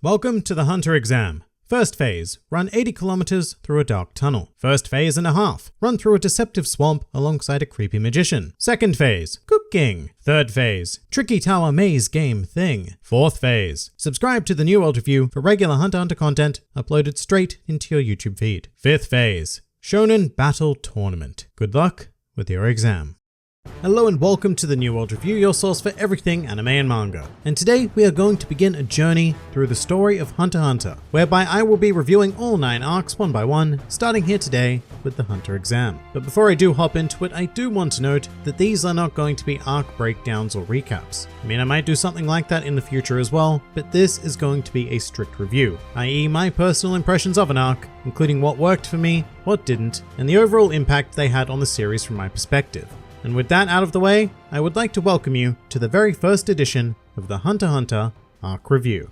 Welcome to the Hunter exam. First phase, run 80 kilometers through a dark tunnel. First phase and a half, run through a deceptive swamp alongside a creepy magician. Second phase, cooking. Third phase, tricky tower maze game thing. Fourth phase, subscribe to the New World Review for regular Hunter x Hunter content uploaded straight into your YouTube feed. Fifth phase, Shonen Battle Tournament. Good luck with your exam. Hello and welcome to the New World Review, your source for everything anime and manga. And today we are going to begin a journey through the story of Hunter x Hunter, whereby I will be reviewing all 9 arcs one by one, starting here today with the Hunter exam. But before I do hop into it, I do want to note that these are not going to be arc breakdowns or recaps. I mean, I might do something like that in the future as well, but this is going to be a strict review, i.e. my personal impressions of an arc, including what worked for me, what didn't, and the overall impact they had on the series from my perspective. And with that out of the way, I would like to welcome you to the very first edition of the Hunter x Hunter Arc Review.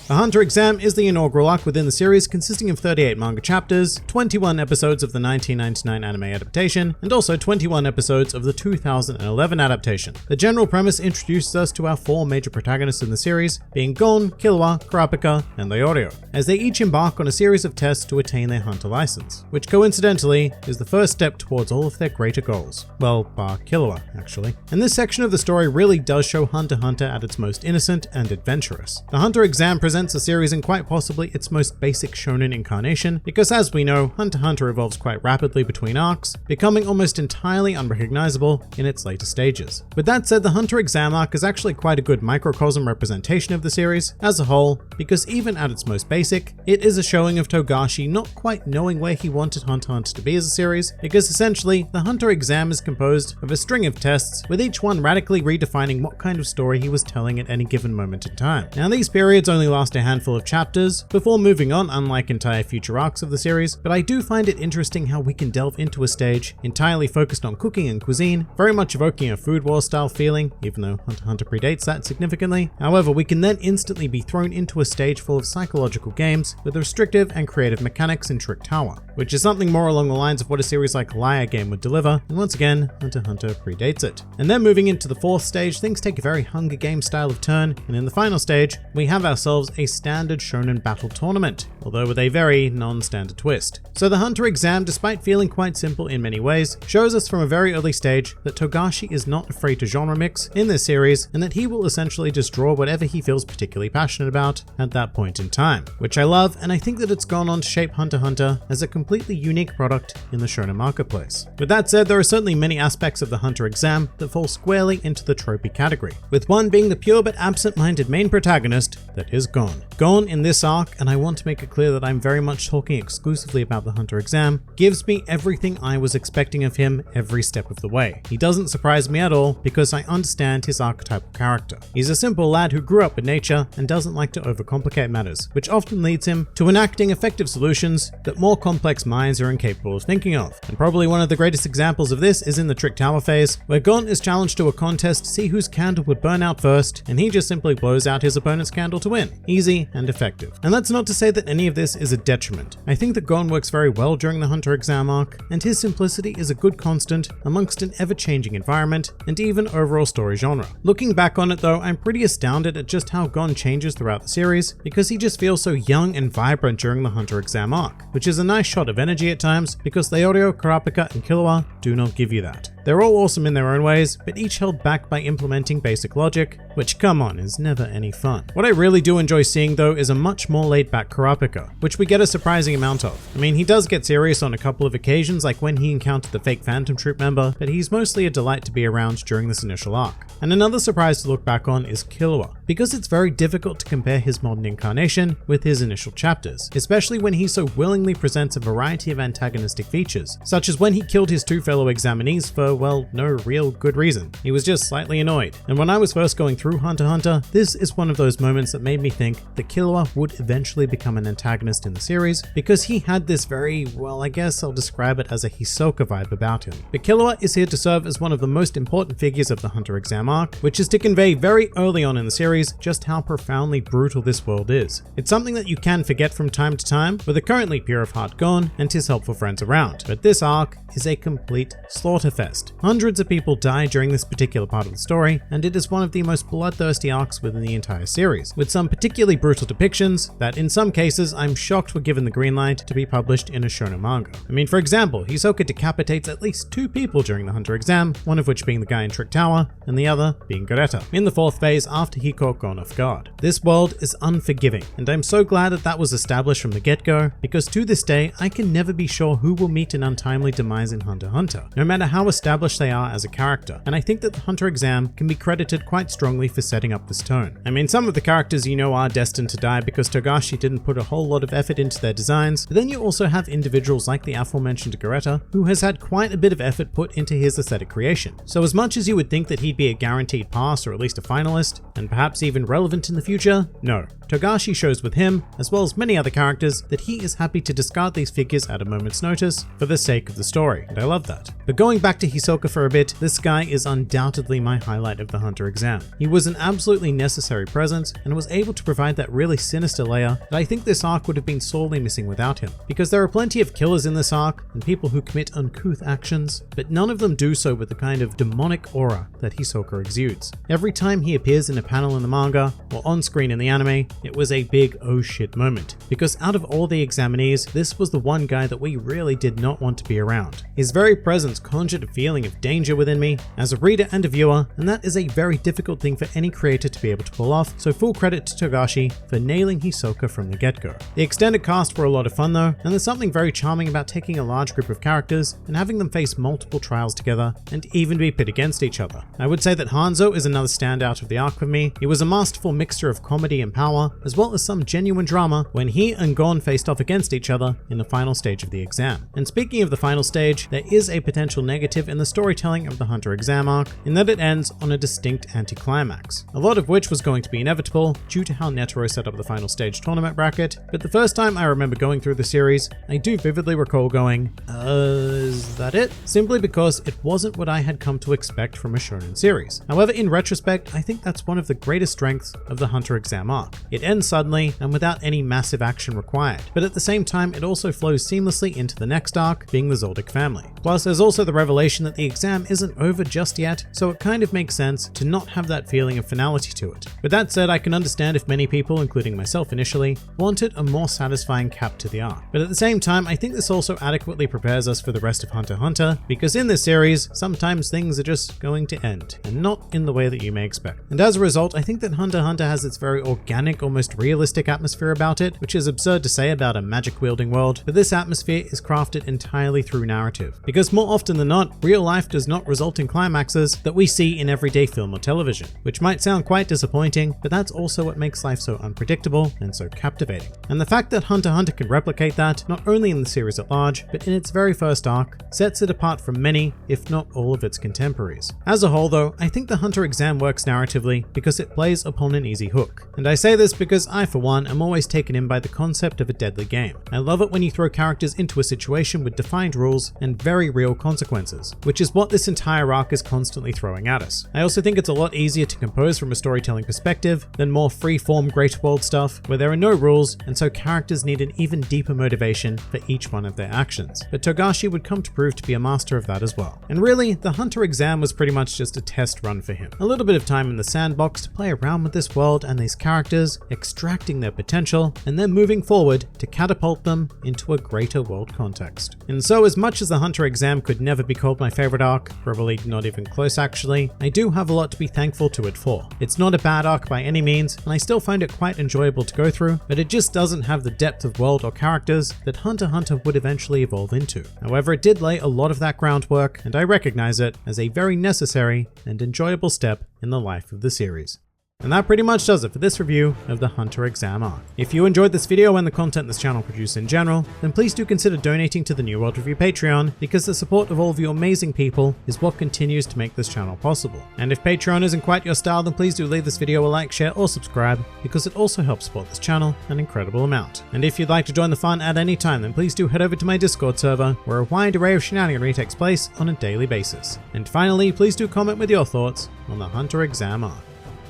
The Hunter exam is the inaugural arc within the series, consisting of 38 manga chapters, 21 episodes of the 1999 anime adaptation, and also 21 episodes of the 2011 adaptation. The general premise introduces us to our 4 major protagonists in the series, being Gon, Killua, Kurapika, and Leorio, as they each embark on a series of tests to attain their Hunter license, which coincidentally is the first step towards all of their greater goals. Well, bar Killua, actually. And this section of the story really does show Hunter x Hunter at its most innocent and adventurous. The Hunter exam presents a series in quite possibly its most basic shonen incarnation, because as we know, Hunter x Hunter evolves quite rapidly between arcs, becoming almost entirely unrecognizable in its later stages. With that said, the Hunter exam arc is actually quite a good microcosm representation of the series as a whole, because even at its most basic, it is a showing of Togashi not quite knowing where he wanted Hunter x Hunter to be as a series, because essentially, the Hunter exam is composed of a string of tests, with each one radically redefining what kind of story he was telling at any given moment in time. Now, these periods only last a handful of chapters before moving on, unlike entire future arcs of the series, but I do find it interesting how we can delve into a stage entirely focused on cooking and cuisine, very much evoking a Food War style feeling, even though Hunter x Hunter predates that significantly. However, we can then instantly be thrown into a stage full of psychological games with restrictive and creative mechanics in Trick Tower, which is something more along the lines of what a series like Liar Game would deliver, and once again, Hunter x Hunter predates it. And then moving into the 4th stage, things take a very Hunger Games style of turn, and in the final stage, we have ourselves a standard shonen battle tournament, although with a very non-standard twist. So the Hunter exam, despite feeling quite simple in many ways, shows us from a very early stage that Togashi is not afraid to genre mix in this series, and that he will essentially just draw whatever he feels particularly passionate about at that point in time, which I love, and I think that it's gone on to shape Hunter x Hunter as a completely unique product in the shonen marketplace. With that said, there are certainly many aspects of the Hunter exam that fall squarely into the tropey category, with one being the pure but absent-minded main protagonist that is Gon. Gon in this arc, and I want to make it clear that I'm very much talking exclusively about the Hunter exam, gives me everything I was expecting of him every step of the way. He doesn't surprise me at all because I understand his archetypal character. He's a simple lad who grew up with nature and doesn't like to overcomplicate matters, which often leads him to enacting effective solutions that more complex minds are incapable of thinking of. And probably one of the greatest examples of this is in the Trick Tower phase, where Gon is challenged to a contest to see whose candle would burn out first, and he just simply blows out his opponent's candle to win. Easy and effective. And that's not to say that any of this is a detriment. I think that Gon works very well during the Hunter exam arc, and his simplicity is a good constant amongst an ever-changing environment and even overall story genre. Looking back on it though, I'm pretty astounded at just how Gon changes throughout the series, because he just feels so young and vibrant during the Hunter exam arc, which is a nice shot of energy at times, because Leorio, Kurapika, and Killua do not give you that. They're all awesome in their own ways, but each held back by implementing basic logic, which, come on, is never any fun. What I really do enjoy seeing though is a much more laid back Kurapika, which we get a surprising amount of. I mean, he does get serious on a couple of occasions, like when he encountered the fake Phantom Troop member, but he's mostly a delight to be around during this initial arc. And another surprise to look back on is Killua, because it's very difficult to compare his modern incarnation with his initial chapters, especially when he so willingly presents a variety of antagonistic features, such as when he killed his 2 fellow examinees for, well, no real good reason. He was just slightly annoyed. And when I was first going through Hunter x Hunter, this is one of those moments that made me think that Killua would eventually become an antagonist in the series, because he had this very, well, I guess I'll describe it as a Hisoka vibe about him. But Killua is here to serve as one of the most important figures of the Hunter exam arc, which is to convey very early on in the series series just how profoundly brutal this world is. It's something that you can forget from time to time, with the currently pure of heart gone and his helpful friends around. But this arc is a complete slaughterfest. Hundreds of people die during this particular part of the story, and it is one of the most bloodthirsty arcs within the entire series, with some particularly brutal depictions that in some cases I'm shocked were given the green light to be published in a shonen manga. I mean, for example, Hisoka decapitates at least 2 people during the Hunter exam, one of which being the guy in Trick Tower, and the other being Goreta, in the 4th phase after he caught Gon off guard. This world is unforgiving, and I'm so glad that that was established from the get-go, because to this day, I can never be sure who will meet an untimely demise in Hunter x Hunter, no matter how established they are as a character, and I think that the Hunter exam can be credited quite strongly for setting up this tone. I mean, some of the characters you know are destined to die because Togashi didn't put a whole lot of effort into their designs, but then you also have individuals like the aforementioned Goreta, who has had quite a bit of effort put into his aesthetic creation. So as much as you would think that he'd be a guaranteed pass or at least a finalist, and perhaps even relevant in the future, no. Togashi shows with him, as well as many other characters, that he is happy to discard these figures at a moment's notice for the sake of the story, and I love that. But going back to Hisoka for a bit, this guy is undoubtedly my highlight of the Hunter exam. He was an absolutely necessary presence and was able to provide that really sinister layer that I think this arc would have been sorely missing without him. Because there are plenty of killers in this arc and people who commit uncouth actions, but none of them do so with the kind of demonic aura that Hisoka exudes. Every time he appears in a panel in the manga or on screen in the anime, it was a big oh shit moment, because out of all the examinees, this was the one guy that we really did not want to be around. His very presence conjured a feeling of danger within me as a reader and a viewer, and that is a very difficult thing for any creator to be able to pull off, so full credit to Togashi for nailing Hisoka from the get-go. The extended cast were a lot of fun though, and there's something very charming about taking a large group of characters and having them face multiple trials together and even be pit against each other. I would say that Hanzo is another standout of the arc for me. He was a masterful mixture of comedy and power, as well as some genuine drama when he and Gon faced off against each other in the final stage of the exam. And speaking of the final stage, there is a potential negative in the storytelling of the Hunter exam arc, in that it ends on a distinct anticlimax, a lot of which was going to be inevitable due to how Netero set up the final stage tournament bracket. But the first time I remember going through the series, I do vividly recall going, is that it? Simply because it wasn't what I had come to expect from a shonen series. However, in retrospect, I think that's one of the greatest strengths of the Hunter exam arc. It ends suddenly and without any massive action required, but at the same time it also flows seamlessly into the next arc, being the Zoldyck family. Plus there's also the revelation that the exam isn't over just yet, so it kind of makes sense to not have that feeling of finality to it. With that said, I can understand if many people, including myself initially, wanted a more satisfying cap to the arc. But at the same time, I think this also adequately prepares us for the rest of Hunter x Hunter, because in this series, sometimes things are just going to end, and not in the way that you may expect. And as a result, I think that Hunter x Hunter has its very organic, almost realistic atmosphere about it, which is absurd to say about a magic-wielding world, but this atmosphere is crafted entirely through narrative. Because more often than not, real life does not result in climaxes that we see in everyday film or television, which might sound quite disappointing, but that's also what makes life so unpredictable and so captivating. And the fact that Hunter x Hunter can replicate that, not only in the series at large, but in its very first arc, sets it apart from many, if not all of its contemporaries. As a whole though, I think the Hunter exam works narratively because it plays upon an easy hook. And I say this because I, for one, am always taken in by the concept of a deadly game. I love it when you throw characters into a situation with defined rules and very real consequences, which is what this entire arc is constantly throwing at us. I also think it's a lot easier to compose from a storytelling perspective than more free-form Great World stuff where there are no rules, and so characters need an even deeper motivation for each one of their actions. But Togashi would come to prove to be a master of that as well. And really, the Hunter exam was pretty much just a test run for him. A little bit of time in the sandbox to play around with this world and these characters, extracting their potential, and then moving forward to catapult them into a greater world context. And so as much as the Hunter exam could never be called my favorite arc, probably not even close actually, I do have a lot to be thankful to it for. It's not a bad arc by any means, and I still find it quite enjoyable to go through, but it just doesn't have the depth of world or characters that Hunter x Hunter would eventually evolve into. However, it did lay a lot of that groundwork, and I recognize it as a very necessary and enjoyable step in the life of the series. And that pretty much does it for this review of the Hunter exam arc. If you enjoyed this video and the content this channel produces in general, then please do consider donating to the New World Review Patreon, because the support of all of you amazing people is what continues to make this channel possible. And if Patreon isn't quite your style, then please do leave this video a like, share, or subscribe, because it also helps support this channel an incredible amount. And if you'd like to join the fun at any time, then please do head over to my Discord server, where a wide array of shenaniganry takes place on a daily basis. And finally, please do comment with your thoughts on the Hunter exam arc.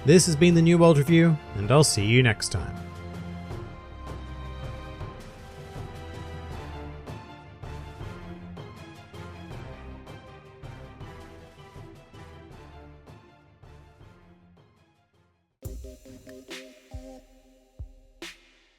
This has been the New World Review, and I'll see you next time.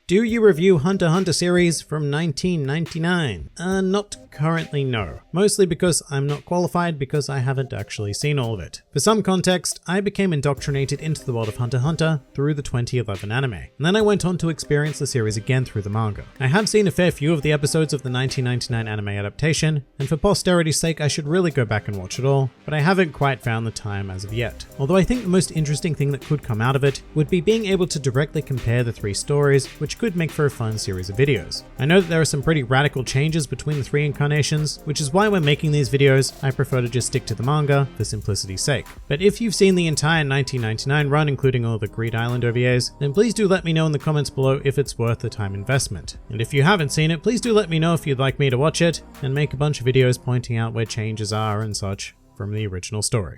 Do you review Hunter x Hunter series from 1999? Not currently, no. Mostly because I'm not qualified because I haven't actually seen all of it. For some context, I became indoctrinated into the world of Hunter x Hunter through the 2011 anime, and then I went on to experience the series again through the manga. I have seen a fair few of the episodes of the 1999 anime adaptation, and for posterity's sake I should really go back and watch it all, but I haven't quite found the time as of yet. Although I think the most interesting thing that could come out of it would be being able to directly compare the three stories, which could make for a fun series of videos. I know that there are some pretty radical changes between the three incarnations, which is why when making these videos, I prefer to just stick to the manga for simplicity's sake. But if you've seen the entire 1999 run, including all the Greed Island OVAs, then please do let me know in the comments below if it's worth the time investment. And if you haven't seen it, please do let me know if you'd like me to watch it, and make a bunch of videos pointing out where changes are and such from the original story.